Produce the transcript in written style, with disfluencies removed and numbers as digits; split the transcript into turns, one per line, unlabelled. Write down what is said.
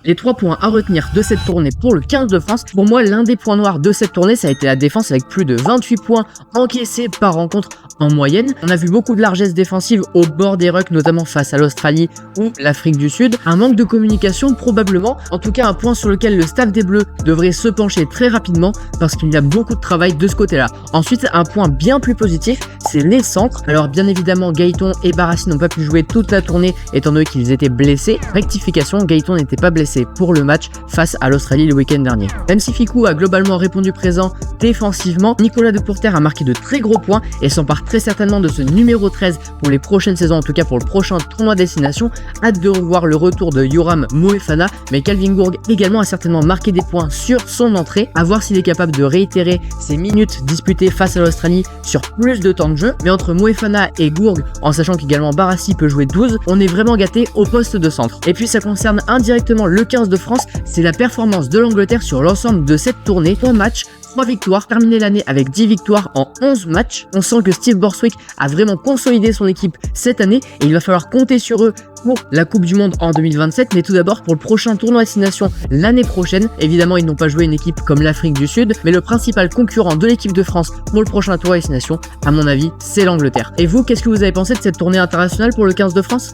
Les 3 points à retenir de cette tournée pour le 15 de France, pour moi l'un des points noirs de cette tournée ça a été la défense avec plus de 28 points encaissés par rencontre en moyenne. On a vu beaucoup de largesse défensive au bord des rucks, notamment face à l'Australie ou l'Afrique du Sud. Un manque de communication probablement, en tout cas un point sur lequel le staff des Bleus devrait se pencher très rapidement parce qu'il y a beaucoup de travail de ce côté-là. Ensuite, un point bien plus positif, c'est les centres. Alors bien évidemment, Gaëton et Barassi n'ont pas pu jouer toute la tournée étant donné qu'ils étaient blessés. Rectification, Gaëton n'était pas blessé pour le match face à l'Australie le week-end dernier. Même si Fickou a globalement répondu présent défensivement, Nicolas Depourter a marqué de très gros points et s'empare très certainement de ce numéro 13 pour les prochaines saisons, en tout cas pour le prochain tournoi destination. Hâte de revoir le retour de Yoram Moefana, mais Calvin Gourg également a certainement marqué des points sur son entrée, à voir s'il est capable de réitérer ses minutes disputées face à l'Australie sur plus de temps de jeu. Mais entre Moefana et Gourg, en sachant qu'également Barassi peut jouer 12, on est vraiment gâté au poste de centre. Et puis ça concerne indirectement le 15 de France, c'est la performance de l'Angleterre sur l'ensemble de cette tournée. 3 matchs, 3 victoires, terminé l'année avec 10 victoires en 11 matchs. On sent que Steve Borthwick a vraiment consolidé son équipe cette année et il va falloir compter sur eux pour la Coupe du Monde en 2027, mais tout d'abord pour le prochain tournoi destination l'année prochaine. Évidemment, ils n'ont pas joué une équipe comme l'Afrique du Sud, mais le principal concurrent de l'équipe de France pour le prochain tournoi destination, à mon avis, c'est l'Angleterre. Et vous, qu'est-ce que vous avez pensé de cette tournée internationale pour le 15 de France ?